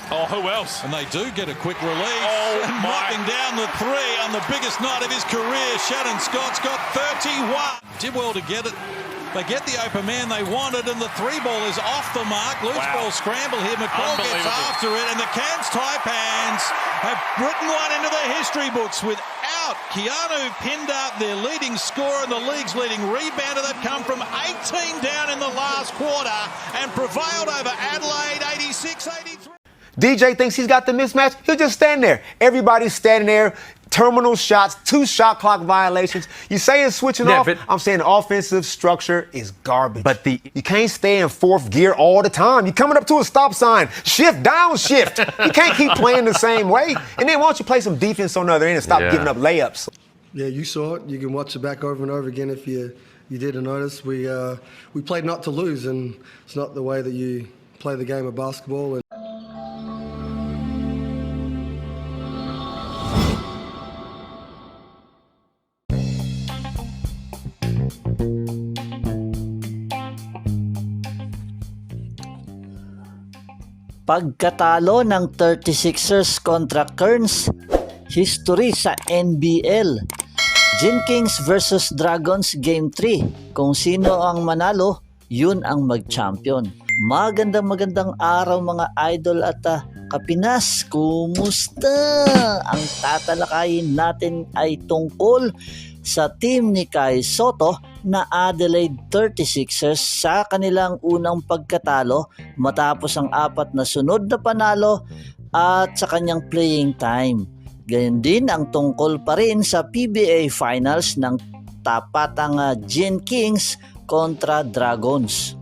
Oh, who else? And they do get a quick release. Oh, and knocking down the three on the biggest night of his career. Shannon Scott's got 31. Did well to get it. They get the open man they wanted, and the three ball is off the mark. Loose ball scramble here. McCall gets after it, and the Cairns Taipans have written one into the history books without Keanu Pindar, their leading scorer and the league's leading rebounder. They've come from 18 down in the last quarter and prevailed over Adelaide 86-83. DJ thinks he's got the mismatch. He'll just stand there. Everybody's standing there. Terminal shots, 2 shot clock violations. You say it's switching off. I'm saying the offensive structure is garbage. But you can't stay in fourth gear all the time. You're coming up to a stop sign. Shift, downshift. You can't keep playing the same way. And then why don't you play some defense on the other end and stop giving up layups? Yeah, you saw it. You can watch it back over and over again if you didn't notice. We played not to lose, and it's not the way that you play the game of basketball. Pagkatalo ng 36ers kontra Cairns, history sa NBL. Gin Kings versus Dragons Game 3. Kung sino ang manalo, yun ang mag-champion. Magandang araw mga idol at kapinas. Kumusta? Ang tatalakayin natin ay tungkol sa team ni Kai Soto na Adelaide 36ers sa kanilang unang pagkatalo matapos ang 4 na sunod na panalo at sa kanyang playing time. Gayon din ang tungkol pa rin sa PBA Finals ng tapatang Gin Kings kontra Dragons.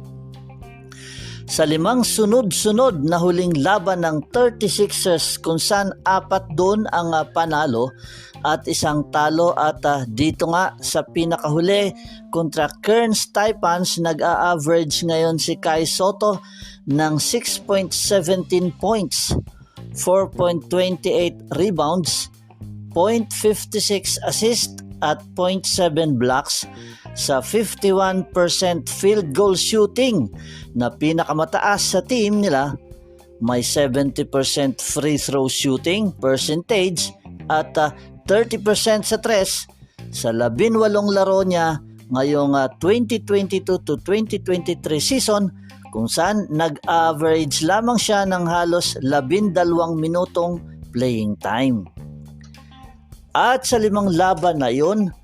Sa 5 sunod-sunod na huling laban ng 36ers kung saan 4 doon ang panalo at 1 talo at dito nga sa pinakahuli kontra Cairns Taipans nag-a-average ngayon si Kai Soto ng 6.17 points, 4.28 rebounds, 0.56 assist at 0.7 blocks sa 51% field goal shooting na pinakamataas sa team nila. May 70% free throw shooting percentage at 30% sa tres sa 18 laro niya ngayong 2022 to 2023 season kung saan nag-average lamang siya ng halos 12 minutong playing time. At sa 5 laban na yun,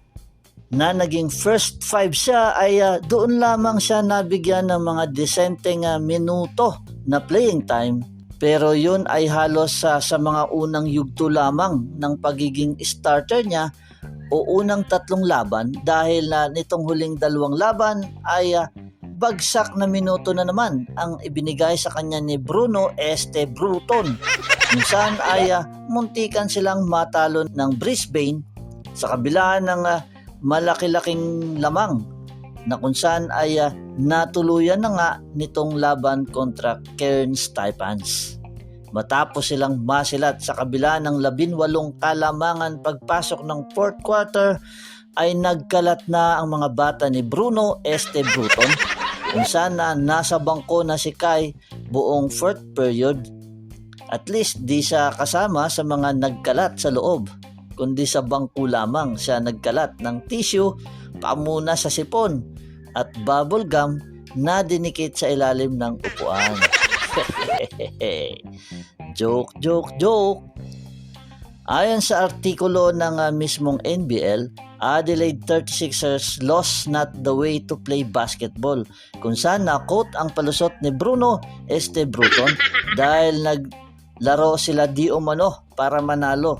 na naging first 5 siya ay doon lamang siya nabigyan ng mga desenteng minuto na playing time. Pero yun ay halos sa mga unang yugto lamang ng pagiging starter niya o unang 3 laban dahil nitong huling 2 laban ay bagsak na minuto na naman ang ibinigay sa kanya ni CJ Bruton. Minsan ay muntikan silang matalo ng Brisbane sa kabila ng malaki-laking lamang na kung saan ay natuluyan na nga nitong laban kontra Cairns Taipans. Matapos silang masilat sa kabila ng 18 kalamangan pagpasok ng 4th quarter ay nagkalat na ang mga bata ni CJ Bruton kung saan nasa bangko na si Kai buong 4th period. At least di siya kasama sa mga nagkalat sa loob, kundi sa bangko lamang siya nagkalat ng tissue, pamuna sa sipon at bubble gum na dinikit sa ilalim ng upuan. Joke. Ayon sa artikulo ng mismong NBL, Adelaide 36ers lost not the way to play basketball, kung saan na-quote ang palusot ni CJ Bruton dahil naglaro sila di umano para manalo.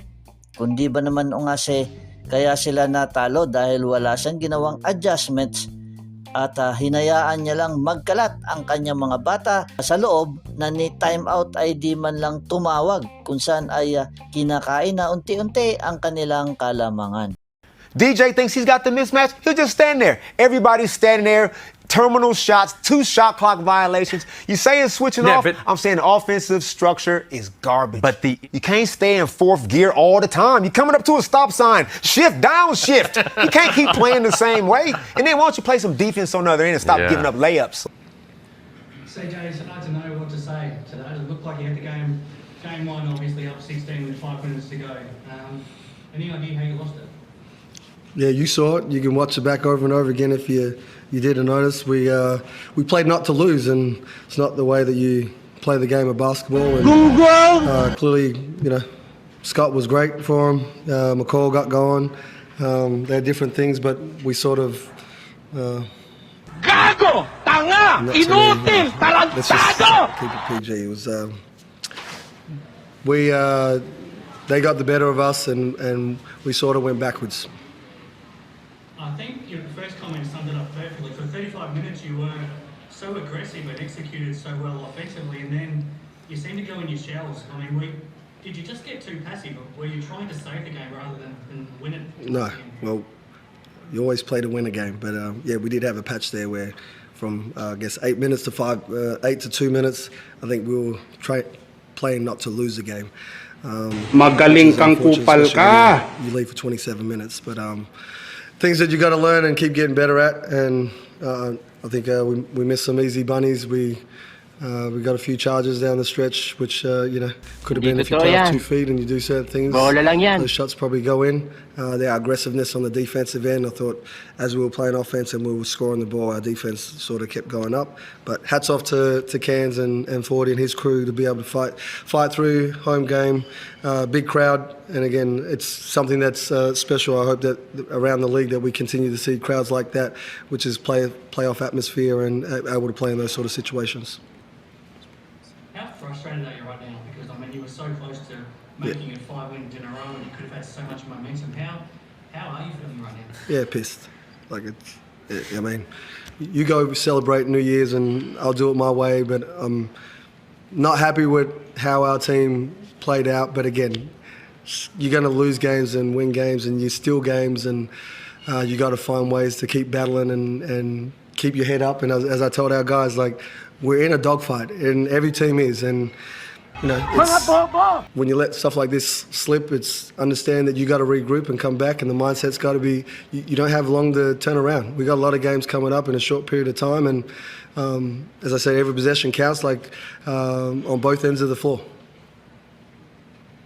Kundi ba naman kaya sila natalo dahil wala siyang ginawang adjustments at hinayaan niya lang magkalat ang kanyang mga bata sa loob na ni timeout ay di man lang tumawag kung saan ay kinakain na unti-unti ang kanilang kalamangan. DJ thinks he's got the mismatch. He'll just stand there. Everybody's standing there. Terminal shots, 2 shot clock violations. You say it's switching off. I'm saying the offensive structure is garbage. But you can't stay in fourth gear all the time. You're coming up to a stop sign. Shift, downshift. You can't keep playing the same way. And then why don't you play some defense on the other end and stop giving up layups? CJ, it's hard to know what to say today. It looked like you had the game Game one, obviously up 16 with 5 minutes to go. Any idea how you lost it? Yeah, you saw it. You can watch it back over and over again if you didn't notice. We played not to lose, and it's not the way that you play the game of basketball. And, clearly, Scott was great for him. McCall got going. They had different things, but we sort of. Gago! Tanga! Inutil! Let's just keep it PG. It was. They got the better of us, and we sort of went backwards. I think your first comment summed it up perfectly. For 35 minutes, you were so aggressive and executed so well offensively, and then you seemed to go in your shells. I mean, did you just get too passive? Were you trying to save the game rather than win it? No. Well, you always play to win a game, but yeah, we did have a patch there where, from I guess 8 minutes to 8 to 2 minutes, I think we were playing not to lose the game. Magaling kang kupal ka. You leave for 27 minutes, but things that you got to learn and keep getting better at. And I think we missed some easy bunnies. We got a few charges down the stretch, which could have been if you play off 2 feet and you do certain things. Those shots probably go in. Their aggressiveness on the defensive end, I thought, as we were playing offense and we were scoring the ball, our defense sort of kept going up. But hats off to Cairns and Fordy and his crew to be able to fight through home game, big crowd, and again, it's something that's special. I hope that around the league that we continue to see crowds like that, which is playoff atmosphere and able to play in those sort of situations. How frustrated are you right now? Because I mean, you were so close to making it 5 wins in a row, and you could have had so much momentum. How are you feeling right now? Yeah, pissed. I mean, you go celebrate New Year's, and I'll do it my way. But I'm not happy with how our team played out. But again, you're going to lose games and win games, and you steal games, and you got to find ways to keep battling and keep your head up. And as I told our guys, we're in a dogfight, and every team is. And when you let stuff like this slip, it's understand that you got to regroup and come back, and the mindset's got to be you don't have long to turn around. We got a lot of games coming up in a short period of time, and as I say, every possession counts, on both ends of the floor.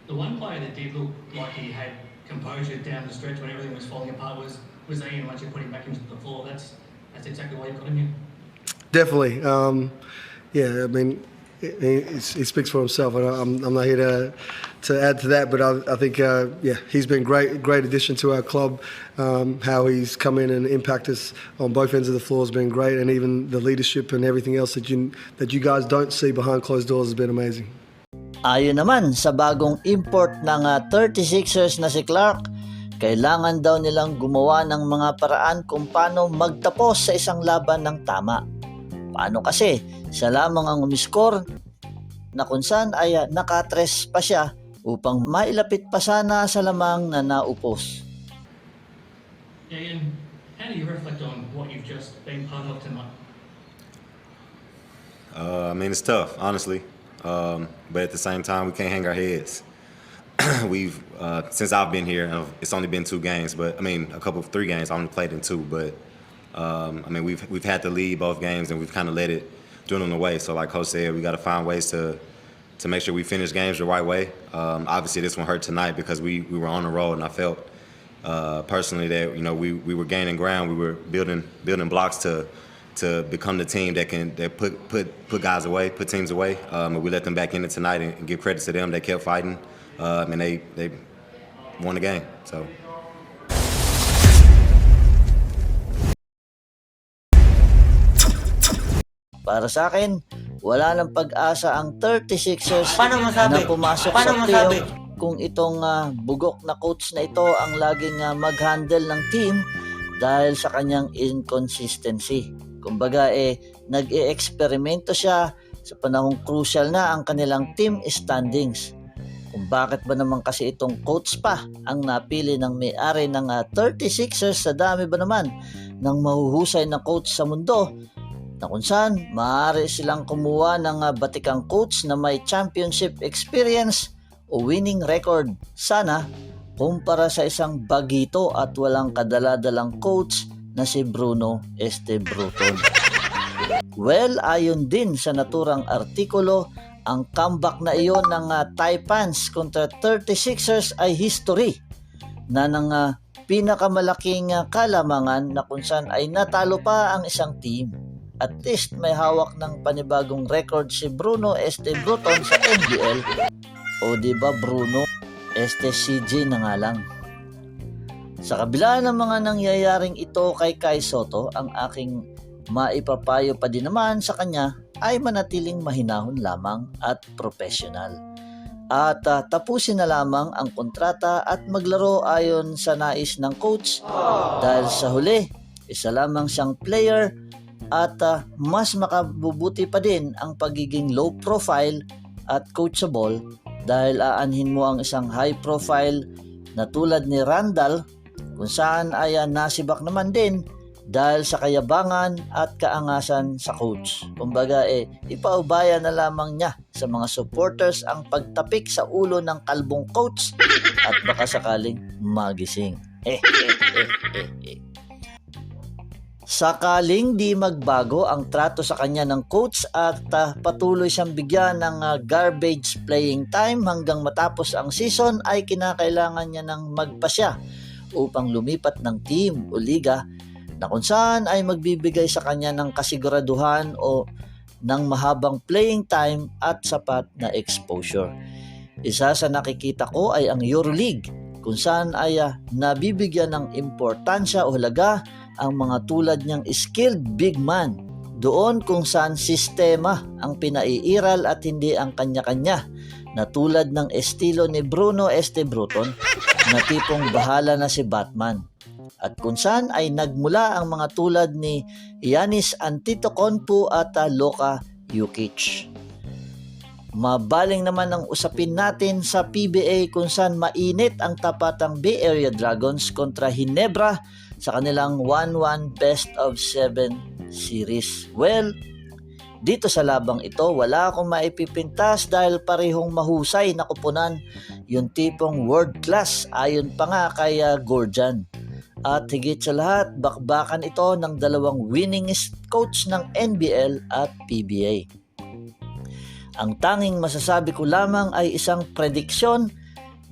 The one player that did look like he had composure down the stretch when everything was falling apart was Ayon. Once you put him back into the floor, that's exactly why you got him here. Definitely. Yeah, I mean, he speaks for himself. I'm not here to add to that, but I think, he's been great addition to our club. How he's come in and impact us on both ends of the floor has been great, and even the leadership and everything else that you guys don't see behind closed doors has been amazing. Ayon naman sa bagong import ng 36ers na si Clark, kailangan daw nilang gumawa ng mga paraan kung paano magtapos sa isang laban ng tama. Paano kasi? Siya lamang ang umiscore na kung saan ay nakatres pa siya upang mailapit pa sana sa lamang na naupos. Ayon, how do you reflect on what you've just been part of tonight? I mean, it's tough, honestly. But at the same time, we can't hang our heads. We've since I've been here, it's only been 2 games, but I mean, 3 games. I only played in 2, but I mean, we've had to lead both games, and we've kind of let it dwindle away. So, like Coach said, we got to find ways to make sure we finish games the right way. Obviously, this one hurt tonight because we were on the road, and I felt personally that we were gaining ground. We were building blocks to become the team that put guys away, put teams away. And we let them back in it tonight, and give credit to them. They kept fighting, and they won the game. So. Para sa akin, wala nang pag-asa ang 36ers na pumasok sa playoff kung itong bugok na coach na ito ang laging mag-handle ng team dahil sa kanyang inconsistency. Kumbaga nag-e-eksperimento siya sa panahong crucial na ang kanilang team standings. Kung bakit ba naman kasi itong coach pa ang napili ng may-ari ng 36ers sa dami ba naman ng mahuhusay na coach sa mundo, na kung saan maaari silang kumuha ng batikang coach na may championship experience o winning record sana kumpara sa isang bagito at walang kadala-dalang coach na si Bruton. Well, ayon din sa naturang artikulo Ang comeback na iyon ng Taipans kontra 36ers ay history na ng pinakamalaking kalamangan na kung saan ay natalo pa ang isang team. At least may hawak ng panibagong record si Bruno Bruton sa NBL. O diba Bruno, CJ na nga lang. Sa kabila ng mga nangyayaring ito kay Kai Sotto, ang aking maipapayo pa din naman sa kanya ay manatiling mahinahon lamang at professional. At tapusin na lamang ang kontrata at maglaro ayon sa nais ng coach dahil sa huli, isa lamang siyang player at mas makabubuti pa din ang pagiging low profile at coachable dahil aanhin mo ang isang high profile na tulad ni Randall kung saan ay nasibak naman din dahil sa kayabangan at kaangasan sa coach. Kumbaga ipaubaya na lamang niya sa mga supporters ang pagtapik sa ulo ng kalbong coach at baka sakaling magising. Sakaling di magbago ang trato sa kanya ng coach at patuloy siyang bigyan ng garbage playing time hanggang matapos ang season ay kinakailangan niya ng magpasya upang lumipat ng team o liga na kung saan ay magbibigay sa kanya ng kasiguraduhan o ng mahabang playing time at sapat na exposure. Isa sa nakikita ko ay ang EuroLeague kung saan ay nabibigyan ng importansya o halaga ang mga tulad niyang skilled big man. Doon kung saan sistema ang pinaiiral at hindi ang kanya-kanya na tulad ng estilo ni Bruno Bruton na tipong bahala na si Batman. At kung saan ay nagmula ang mga tulad ni Giannis Antetokounmpo at Luka Jokic. Mabaling naman ang usapin natin sa PBA kung saan mainit ang tapatang Bay Area Dragons kontra Ginebra sa kanilang 1-1 best of 7 series. Well, dito sa labang ito, wala akong maipipintas dahil parehong mahusay na kupunan yung tipong world class ayon pa nga kay Goorjian. At higit sa lahat, bakbakan ito ng dalawang winningest coach ng NBL at PBA. Ang tanging masasabi ko lamang ay isang prediksyon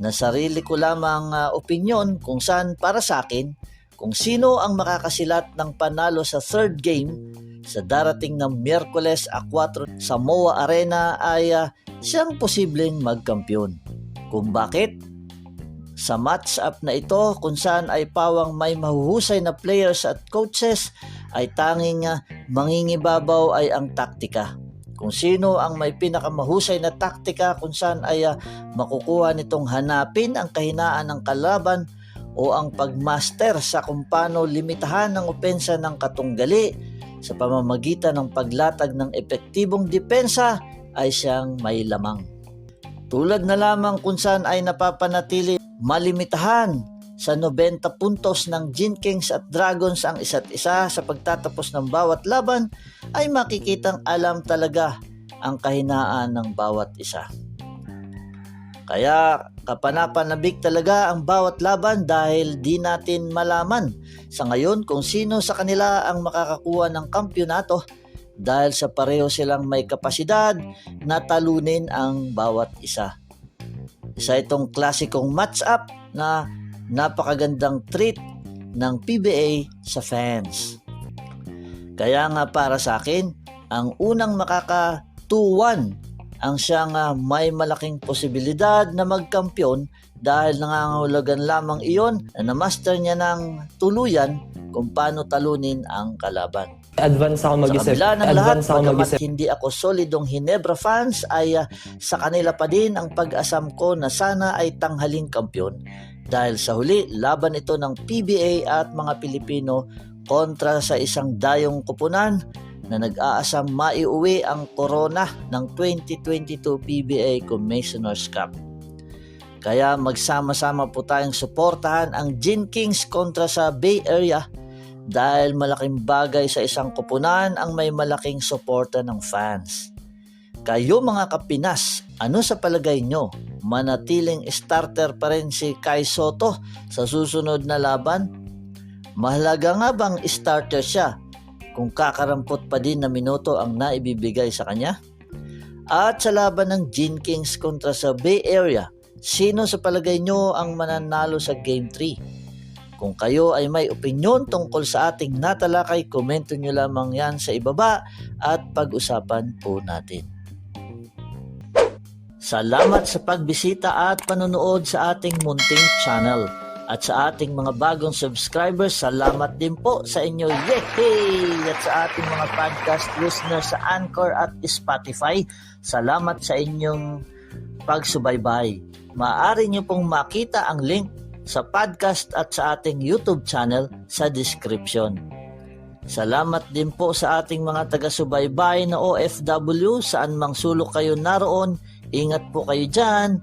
na sarili ko lamang opinyon kung saan para sa akin, kung sino ang makakasilat ng panalo sa third game sa darating ng Miyerkules 4 sa MOA Arena ay siyang posibleng magkampiyon. Kung bakit? Sa match-up na ito kung saan ay pawang may mahuhusay na players at coaches ay tanging mangingibabaw ay ang taktika. Kung sino ang may pinakamahusay na taktika kung saan ay makukuha nitong hanapin ang kahinaan ng kalaban o ang pagmaster sa kung paano limitahan ng opensa ng katunggali sa pamamagitan ng paglatag ng epektibong depensa ay siyang may lamang. Tulad na lamang kung saan ay napapanatili malimitahan sa 90 puntos ng Gin Kings at Dragons ang isa't isa sa pagtatapos ng bawat laban ay makikitang alam talaga ang kahinaan ng bawat isa. Kaya kapanapanabik talaga ang bawat laban dahil di natin malaman sa ngayon kung sino sa kanila ang makakakuha ng kampeonato dahil sa pareho silang may kapasidad na talunin ang bawat isa. Isa itong klasikong match-up na napakagandang treat ng PBA sa fans. Kaya nga para sa akin, ang unang makaka 2-1 ang siyang may malaking posibilidad na magkampiyon dahil nangangahulugan lamang iyon na na-master niya ng tuluyan kung paano talunin ang kalaban. Advance ako mag-isip. Sa kabila ng lahat, bagamat hindi ako solidong Ginebra fans, ay sa kanila pa din ang pag-asam ko na sana ay tanghaling kampiyon. Dahil sa huli, laban ito ng PBA at mga Pilipino kontra sa isang dayong kupunan na nag-aasam maiuwi ang korona ng 2022 PBA Commissioner's Cup. Kaya magsama-sama po tayong suportahan ang Gin Kings kontra sa Bay Area dahil malaking bagay sa isang kupunan ang may malaking suporta ng fans. Kayo mga Kapinas, ano sa palagay nyo? Manatiling starter pa rin si Kai Sotto sa susunod na laban? Mahalaga nga bang starter siya kung kakarampot pa din na minuto ang naibibigay sa kanya? At sa laban ng Gin Kings kontra sa Bay Area, sino sa palagay nyo ang mananalo sa Game 3? Kung kayo ay may opinyon tungkol sa ating natalakay, komento nyo lamang yan sa ibaba at pag-usapan po natin. Salamat sa pagbisita at panonood sa ating munting channel. At sa ating mga bagong subscribers, salamat din po sa inyo. Yehey! At sa ating mga podcast listeners sa Anchor at Spotify, salamat sa inyong pagsubaybay. Maaari nyo pong makita ang link sa podcast at sa ating YouTube channel sa description. Salamat din po sa ating mga taga-subaybay na OFW, saan mang sulok kayo naroon. Ingat po kayo dyan.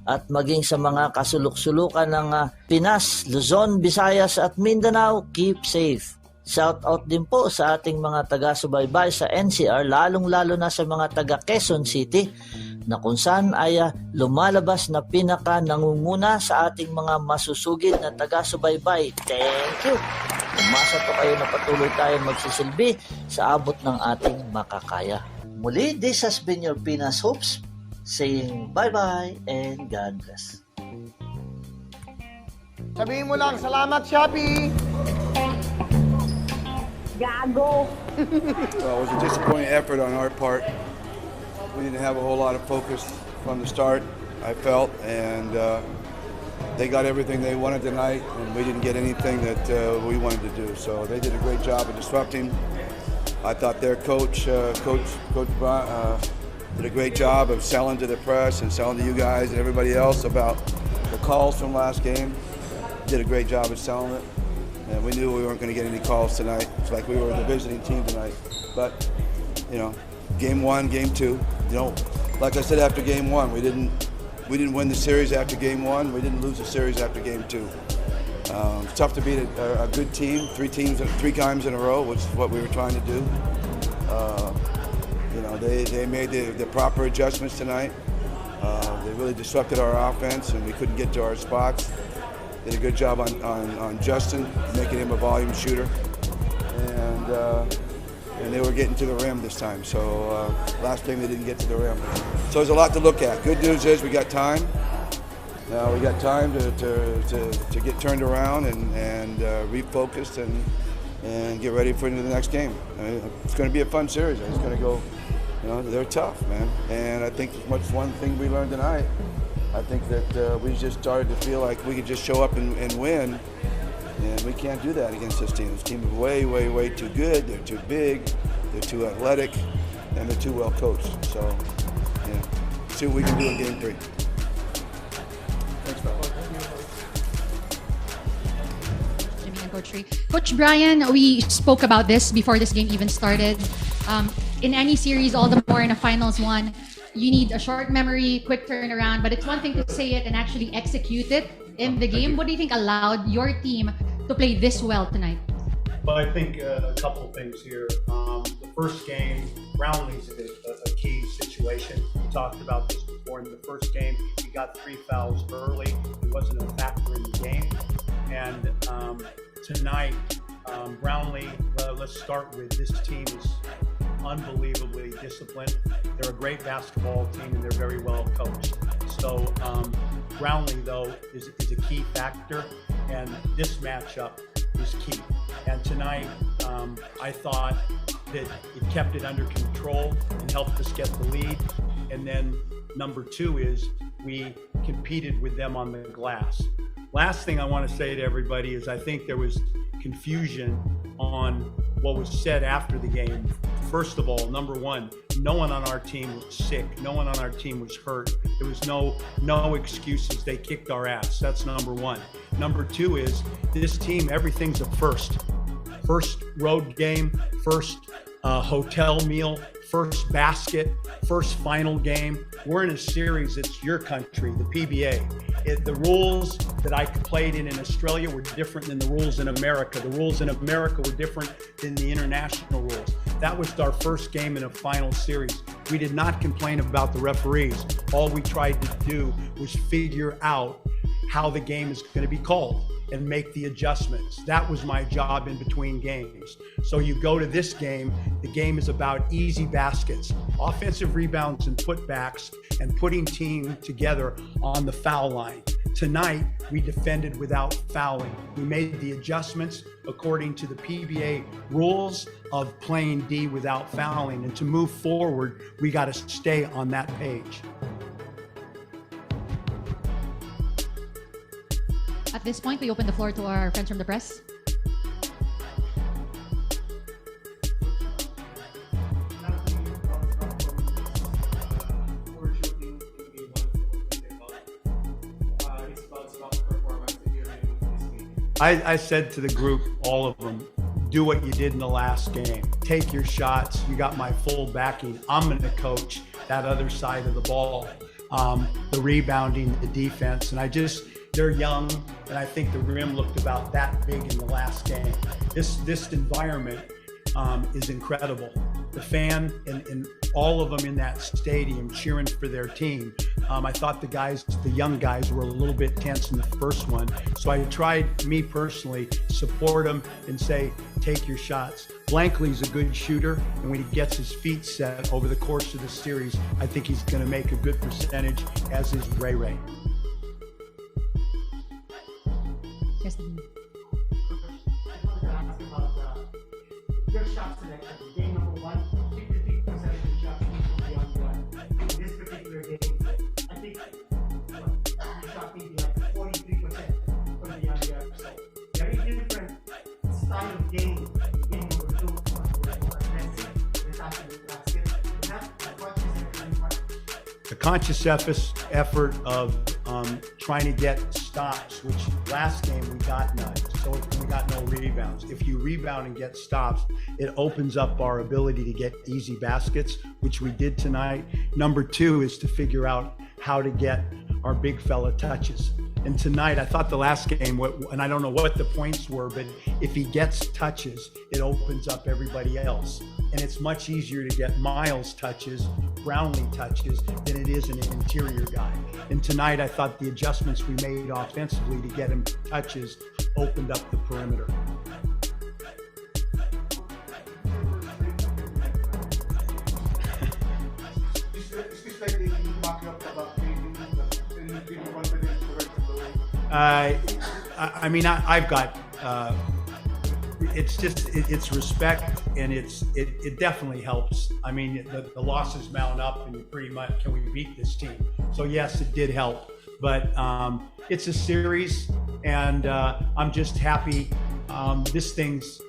At maging sa mga kasulok-sulukan ng Pinas, Luzon, Visayas at Mindanao, keep safe. Shout out din po sa ating mga taga-subaybay sa NCR, lalong-lalo na sa mga taga Quezon City, na kung saan ay lumalabas na pinaka-nangunguna sa ating mga masusugid na taga-subaybay. Thank you! Umasa po kayo na patuloy tayo magsisilbi sa abot ng ating makakaya. Muli, this has been your Pinas Hopes, saying bye-bye and God bless. Sabihin mo lang, salamat, Shopee! Gago! Well, it was a disappointing effort on our part. We didn't have a whole lot of focus from the start, I felt, and they got everything they wanted tonight, and we didn't get anything that we wanted to do. So they did a great job of disrupting. I thought their coach Brian, did a great job of selling to the press and selling to you guys and everybody else about the calls from last game. Did a great job of selling it. And we knew we weren't going to get any calls tonight. It's like we were the visiting team tonight. But, game 1, game 2, like I said after game 1, we didn't win the series after game 1. We didn't lose the series after game 2. It's tough to beat a good team, three times in a row, which is what we were trying to do. They made the proper adjustments tonight. They really disrupted our offense, and we couldn't get to our spots. Did a good job on Justin, making him a volume shooter, and they were getting to the rim this time. So last game they didn't get to the rim. So there's a lot to look at. Good news is we got time. Now we got time to get turned around and refocused and get ready for the next game. It's going to be a fun series. It's going to go. They're tough, man. And I think that's one thing we learned tonight. I think that we just started to feel like we could just show up and win, and we can't do that against this team. This team is way, way, way too good. They're too big, they're too athletic, and they're too well coached. So, see what we can do in Game 3. Thanks, fellas. Coach Brian, we spoke about this before this game even started. In any series, all the more in a finals one, you need a short memory, quick turnaround, but it's one thing to say it and actually execute it in the game. What do you think allowed your team to play this well tonight? Well, I think a couple of things here. The first game, Brownlee's a key situation. We talked about this before. In the first game, he got 3 fouls early. He wasn't a factor in the game. And tonight, Brownlee, let's start with this team is unbelievably disciplined. They're a great basketball team and they're very well coached. So Brownlee, though, is a key factor, and this matchup is key. And tonight, I thought that it kept it under control and helped us get the lead. And then number 2 is we competed with them on the glass. Last thing I want to say to everybody is I think there was confusion on what was said after the game. First of all, number 1, no one on our team was sick. No one on our team was hurt. There was no excuses. They kicked our ass. That's number 1. Number 2 is this team, everything's a first. First road game, first hotel meal, first basket, first final game. We're in a series. It's your country, the PBA. The rules that I played in Australia were different than the rules in America. The rules in America were different than the international rules. That was our first game in a final series. We did not complain about the referees. All we tried to do was figure out how the game is going to be called and make the adjustments. That was my job in between games. So you go to this game, the game is about easy baskets, offensive rebounds and putbacks, and putting team together on the foul line. Tonight, we defended without fouling. We made the adjustments according to the PBA rules of playing D without fouling. And to move forward, we got to stay on that page. At this point, we open the floor to our friends from the press. I said to the group, all of them, do what you did in the last game. Take your shots. You got my full backing. I'm going to coach that other side of the ball, the rebounding, the defense. And they're young, and I think the rim looked about that big in the last game. This environment is incredible. The fan and all of them in that stadium cheering for their team. I thought the young guys were a little bit tense in the first one. So I tried, me personally, support them and say, take your shots. Blankley's a good shooter, and when he gets his feet set over the course of the series, I think he's going to make a good percentage, as is Ray Ray. Yes, your shots today, game number 1, 53% of the shots were beyond the line. In this particular game, I think you shot maybe like 43% from beyond the arc. So very different style of game. Game number 2 was more aggressive, attacking the basket. Is that what you said? A conscious effort of trying to get stops, which last game we got none. So we got no rebounds. If you rebound and get stops, it opens up our ability to get easy baskets, which we did tonight. Number 2 is to figure out how to get our big fella touches. And tonight, I thought the last game, and I don't know what the points were, but if he gets touches, it opens up everybody else. And it's much easier to get Miles touches, Brownlee touches, than it is an interior guy. And tonight, I thought the adjustments we made offensively to get him touches opened up the perimeter. I mean, I've got, it's respect, and it definitely helps. I mean, the losses mount up, and you pretty much, can we beat this team? So yes, it did help, but it's a series, and I'm just happy. This thing's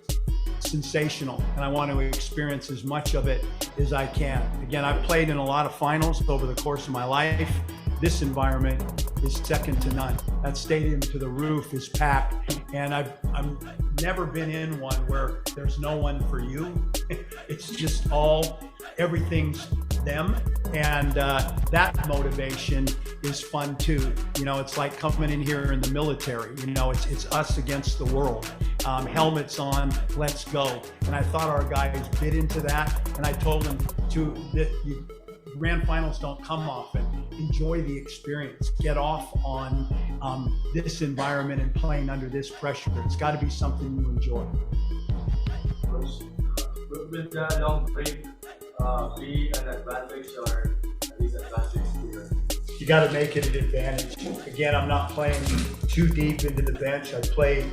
sensational, and I want to experience as much of it as I can. Again, I've played in a lot of finals over the course of my life. This environment is second to none. That stadium to the roof is packed, and I've never been in one where there's no one for you. It's just everything's them, and that motivation is fun too. You know, it's like coming in here in the military. You know, it's us against the world. Helmets on, let's go. And I thought our guys bit into that, and I told them grand finals don't come often. Enjoy the experience. Get off on this environment and playing under this pressure. It's got to be something you enjoy. With the long break, be an advantage or at least advantage here? You got to make it an advantage. Again, I'm not playing too deep into the bench. I play,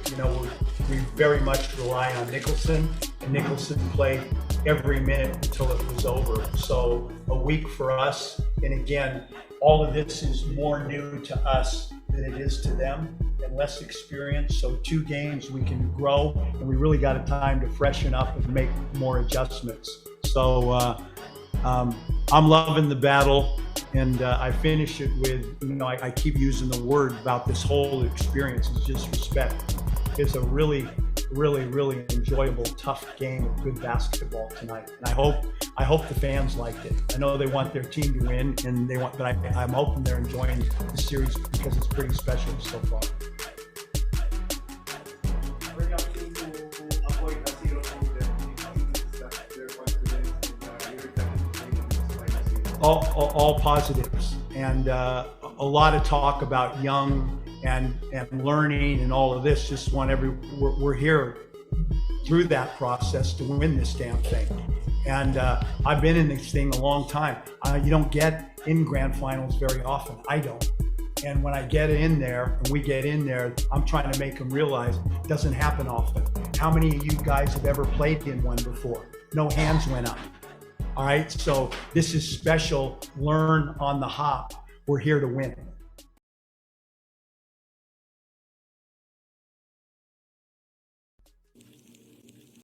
we very much rely on Nicholson, and Nicholson played every minute until it was over. So a week for us, and again, all of this is more new to us than it is to them, and less experience. So 2 games we can grow, and we really got a time to freshen up and make more adjustments. So I'm loving the battle, and I finish it with, I keep using the word about this whole experience is just respect. It's a really, really, really enjoyable, tough game of good basketball tonight, and I hope the fans liked it. I know they want their team to win, and but I'm hoping they're enjoying the series because it's pretty special so far. All positives, and a lot of talk about young and learning and all of this. Just want we're here through that process to win this damn thing. And I've been in this thing a long time. You don't get in grand finals very often. I don't. And when I get in there, and we get in there, I'm trying to make them realize it doesn't happen often. How many of you guys have ever played in one before? No hands went up. All right, so this is special. Learn on the hop. We're here to win.